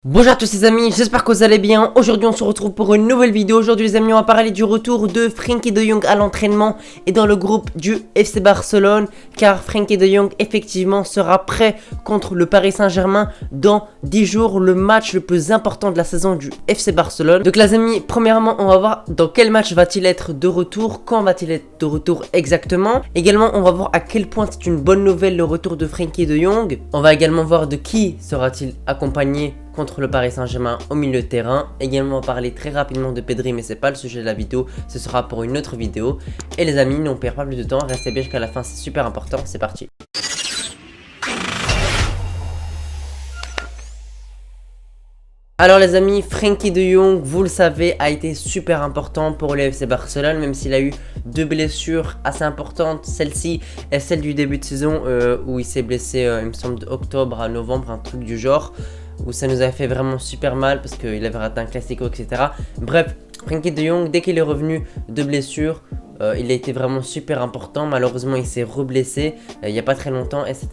Bonjour à tous les amis, j'espère que vous allez bien. Aujourd'hui on se retrouve pour une nouvelle vidéo. Aujourd'hui les amis, on va parler du retour de Frenkie de Jong à l'entraînement et dans le groupe du FC Barcelone, car Frenkie de Jong effectivement sera prêt contre le Paris Saint-Germain dans 10 jours, le match le plus important de la saison du FC Barcelone. Donc les amis, premièrement on va voir dans quel match va-t-il être de retour, quand va-t-il être de retour exactement. Également on va voir à quel point c'est une bonne nouvelle le retour de Frenkie de Jong. On va également voir de qui sera-t-il accompagné contre le Paris Saint-Germain au milieu de terrain. Également parler très rapidement de Pedri, mais c'est pas le sujet de la vidéo, ce sera pour une autre vidéo. Et les amis, on perd pas plus de temps, restez bien jusqu'à la fin, c'est super important, c'est parti. Alors les amis, Frenkie de Jong, vous le savez, a été super important pour le FC Barcelone, même s'il a eu deux blessures assez importantes. Celle-ci est celle du début de saison où il s'est blessé, il me semble, d'octobre à novembre, un truc du genre, où ça nous a fait vraiment super mal parce qu'il avait raté un classico, etc. Bref, Frenkie de Jong, dès qu'il est revenu de blessure, il a été vraiment super important. Malheureusement, il s'est reblessé il n'y a pas très longtemps et ça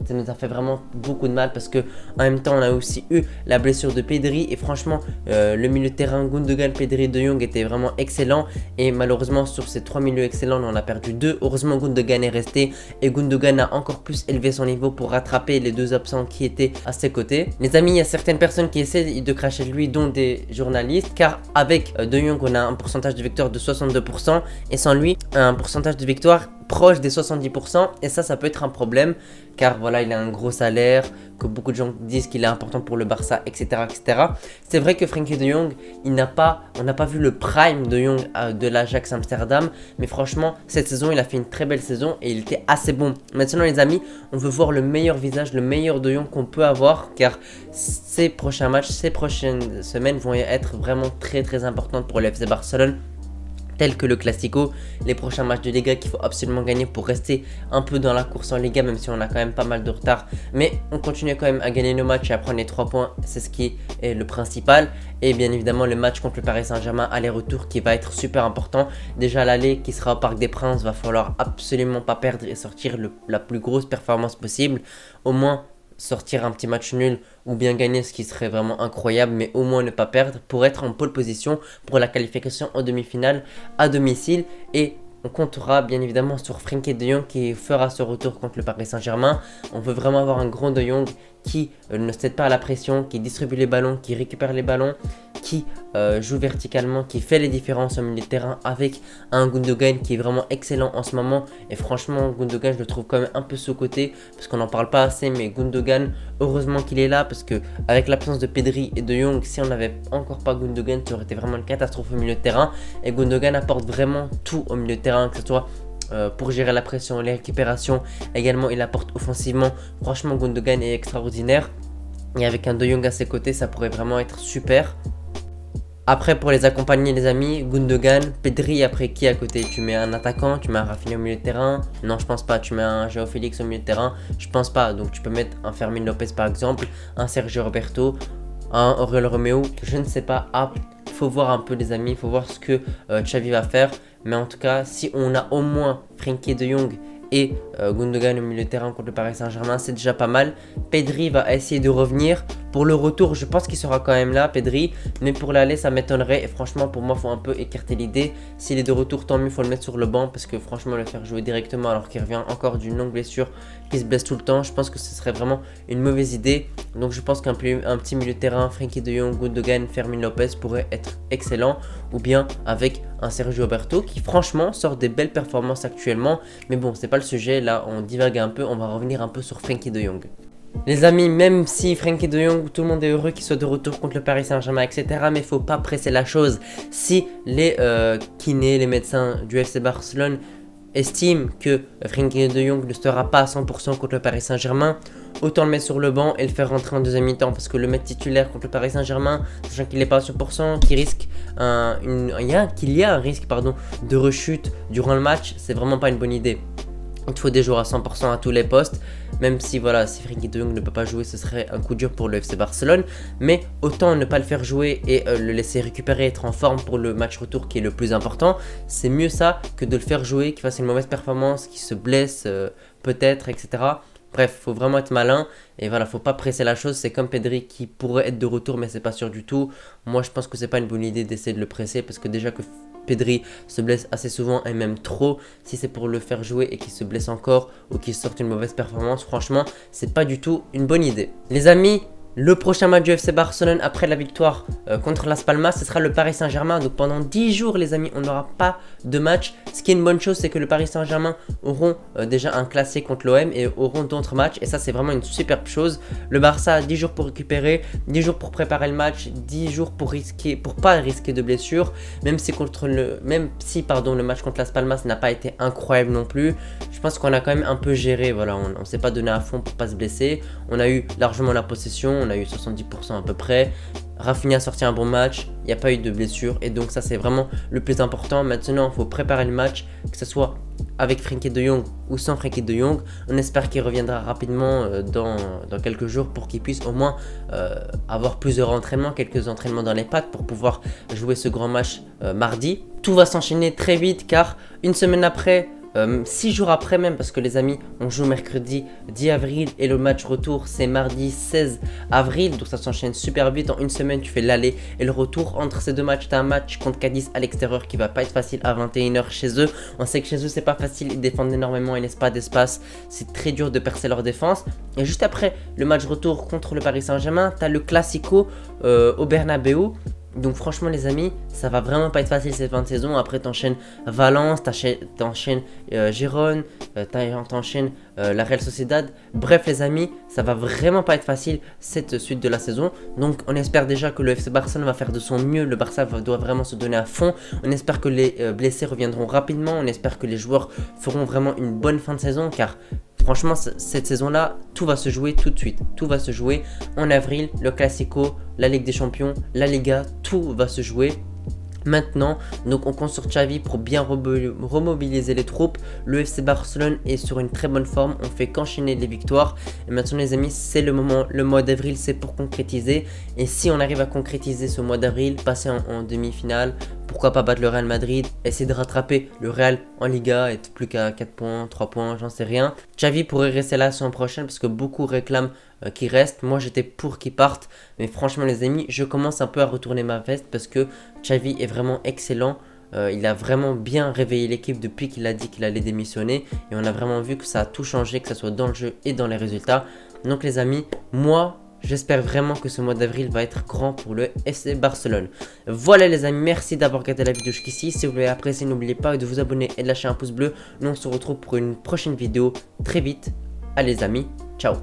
nous a fait vraiment beaucoup de mal parce que en même temps, on a aussi eu la blessure de Pedri et franchement, le milieu de terrain Gundogan, Pedri, de Jong était vraiment excellent et malheureusement, sur ces trois milieux excellents, on en a perdu deux. Heureusement, Gundogan est resté et Gundogan a encore plus élevé son niveau pour rattraper les deux absents qui étaient à ses côtés. Les amis, il y a certaines personnes qui essaient de cracher de lui, dont des journalistes, car avec de Jong, on a un pourcentage de victoire de 62% et sans lui, un pourcentage de victoire proche des 70%, et ça peut être un problème car voilà, il a un gros salaire, que beaucoup de gens disent qu'il est important pour le Barça, etc. etc. C'est vrai que Frenkie de Jong, on n'a pas vu le prime de Jong de l'Ajax Amsterdam, mais franchement cette saison il a fait une très belle saison et il était assez bon. Maintenant les amis, on veut voir le meilleur visage, le meilleur de Jong qu'on peut avoir, car ces prochains matchs, ces prochaines semaines vont être vraiment très importantes pour le FC Barcelone, tels que le Classico, les prochains matchs de Liga qu'il faut absolument gagner pour rester un peu dans la course en Liga, même si on a quand même pas mal de retard. Mais on continue quand même à gagner nos matchs et à prendre les 3 points, c'est ce qui est le principal. Et bien évidemment le match contre le Paris Saint-Germain aller-retour qui va être super important. Déjà l'aller qui sera au Parc des Princes, va falloir absolument pas perdre et sortir la plus grosse performance possible. Au moins sortir un petit match nul ou bien gagner, ce qui serait vraiment incroyable, mais au moins ne pas perdre pour être en pole position pour la qualification en demi-finale à domicile. Et on comptera bien évidemment sur Frenkie de Jong qui fera ce retour contre le Paris Saint-Germain. On veut vraiment avoir un grand de Jong qui ne cède pas à la pression, qui distribue les ballons, qui récupère les ballons, qui joue verticalement, qui fait les différences au milieu de terrain avec un Gundogan qui est vraiment excellent en ce moment. Et franchement, Gundogan, je le trouve quand même un peu sous-coté parce qu'on n'en parle pas assez, mais Gundogan, heureusement qu'il est là parce que avec l'absence de Pedri et de Jong, si on n'avait encore pas Gundogan, ça aurait été vraiment une catastrophe au milieu de terrain. Et Gundogan apporte vraiment tout au milieu de terrain, que ce soit pour gérer la pression, les récupérations, également il apporte offensivement. Franchement, Gundogan est extraordinaire et avec un De Jong à ses côtés, ça pourrait vraiment être super. Après, pour les accompagner les amis, Gundogan, Pedri, après qui à côté? Tu mets un attaquant, tu mets un Rafinha au milieu de terrain? Non, je pense pas. Tu mets un João Félix au milieu de terrain? Je pense pas. Donc tu peux mettre un Fermin Lopez par exemple, un Sergio Roberto, un Oriol Romeu, je ne sais pas. Faut voir un peu les amis, faut voir ce que Xavi va faire. Mais en tout cas, si on a au moins Frenkie de Jong et Gundogan au milieu de terrain contre le Paris Saint-Germain, c'est déjà pas mal. Pedri va essayer de revenir. Pour le retour, je pense qu'il sera quand même là, Pedri. Mais pour l'aller, ça m'étonnerait. Et franchement, pour moi, il faut un peu écarter l'idée. S'il est de retour, tant mieux, il faut le mettre sur le banc. Parce que franchement, le faire jouer directement alors qu'il revient encore d'une longue blessure, qu'il se blesse tout le temps, je pense que ce serait vraiment une mauvaise idée. Donc je pense qu'un petit milieu de terrain, Frenkie de Jong, Gundogan, Fermin Lopez pourrait être excellent. Ou bien avec un Sergio Roberto qui franchement sort des belles performances actuellement. Mais bon, c'est pas le sujet. Là, on divague un peu. On va revenir un peu sur Frenkie de Jong. Les amis, même si Frenkie de Jong, tout le monde est heureux qu'il soit de retour contre le Paris Saint-Germain, etc. Mais il faut pas presser la chose. Si les kinés, les médecins du FC Barcelone estiment que Frenkie de Jong ne sera pas à 100% contre le Paris Saint-Germain, autant le mettre sur le banc et le faire rentrer en deuxième mi-temps. Parce que le mettre titulaire contre le Paris Saint-Germain, sachant qu'il n'est pas à 100%, qu'il y a un risque de rechute durant le match, c'est vraiment pas une bonne idée. Il te faut des joueurs à 100% à tous les postes, même si voilà, si Frenkie de Jong ne peut pas jouer, ce serait un coup dur pour le FC Barcelone. Mais autant ne pas le faire jouer et le laisser récupérer, être en forme pour le match retour qui est le plus important. C'est mieux ça que de le faire jouer, qu'il fasse une mauvaise performance, qu'il se blesse peut-être, etc. Bref, faut vraiment être malin et voilà, faut pas presser la chose. C'est comme Pedri qui pourrait être de retour, mais c'est pas sûr du tout. Moi, je pense que c'est pas une bonne idée d'essayer de le presser parce que déjà que Pedri se blesse assez souvent et même trop, si c'est pour le faire jouer et qu'il se blesse encore ou qu'il sorte une mauvaise performance, franchement, c'est pas du tout une bonne idée. Les amis, le prochain match du FC Barcelone après la victoire contre Las Palmas, ce sera le Paris Saint-Germain. Donc pendant 10 jours les amis, on n'aura pas de match. Ce qui est une bonne chose, c'est que le Paris Saint-Germain auront déjà un classé contre l'OM et auront d'autres matchs. Et ça c'est vraiment une superbe chose. Le Barça a 10 jours pour récupérer, 10 jours pour préparer le match, 10 jours pour pas risquer de blessures. Même si le match contre Las Palmas n'a pas été incroyable non plus, je pense qu'on a quand même un peu géré. Voilà, on s'est pas donné à fond pour pas se blesser. On a eu largement la possession. On a eu 70% à peu près. Rafinha a sorti un bon match. Il n'y a pas eu de blessure. Et donc ça c'est vraiment le plus important. Maintenant il faut préparer le match. Que ce soit avec Frenkie de Jong ou sans Frenkie de Jong. On espère qu'il reviendra rapidement dans quelques jours pour qu'il puisse au moins avoir plusieurs entraînements. Quelques entraînements dans les pattes pour pouvoir jouer ce grand match mardi. Tout va s'enchaîner très vite car une semaine après... 6 jours après même, parce que les amis, on joue mercredi 10 avril et le match retour c'est mardi 16 avril, donc ça s'enchaîne super vite. En une semaine tu fais l'aller et le retour. Entre ces deux matchs tu as un match contre Cadiz à l'extérieur qui va pas être facile à 21h chez eux. On sait que chez eux c'est pas facile, ils défendent énormément, ils laissent pas d'espace, c'est très dur de percer leur défense. Et juste après le match retour contre le Paris Saint-Germain, tu as le Classico au Bernabeu. Donc franchement les amis, ça va vraiment pas être facile cette fin de saison. Après t'enchaînes Valence, t'enchaînes Gérone, t'enchaînes la Real Sociedad. Bref les amis, ça va vraiment pas être facile cette suite de la saison. Donc on espère déjà que le FC Barcelone va faire de son mieux. Le Barça doit vraiment se donner à fond. On espère que les blessés reviendront rapidement. On espère que les joueurs feront vraiment une bonne fin de saison car... franchement, cette saison-là, tout va se jouer tout de suite. Tout va se jouer en avril, le Classico, la Ligue des Champions, la Liga, tout va se jouer maintenant. Donc on compte sur Xavi pour bien remobiliser les troupes. Le FC Barcelone est sur une très bonne forme, on fait qu'enchaîner les victoires. Et maintenant les amis, c'est le moment, le mois d'avril c'est pour concrétiser. Et si on arrive à concrétiser ce mois d'avril, passer en demi-finale, pourquoi pas battre le Real Madrid, essayer de rattraper le Real en Liga, être plus qu'à 4 points, 3 points, j'en sais rien. Xavi pourrait rester là la saison prochaine parce que beaucoup réclament qu'il reste. Moi j'étais pour qu'il parte, mais franchement les amis, je commence un peu à retourner ma veste parce que Xavi est vraiment excellent. Il a vraiment bien réveillé l'équipe depuis qu'il a dit qu'il allait démissionner et on a vraiment vu que ça a tout changé, que ce soit dans le jeu et dans les résultats. Donc les amis, moi... j'espère vraiment que ce mois d'avril va être grand pour le FC Barcelone. Voilà les amis, merci d'avoir regardé la vidéo jusqu'ici. Si vous l'avez apprécié, n'oubliez pas de vous abonner et de lâcher un pouce bleu. Nous on se retrouve pour une prochaine vidéo très vite. Allez les amis, ciao.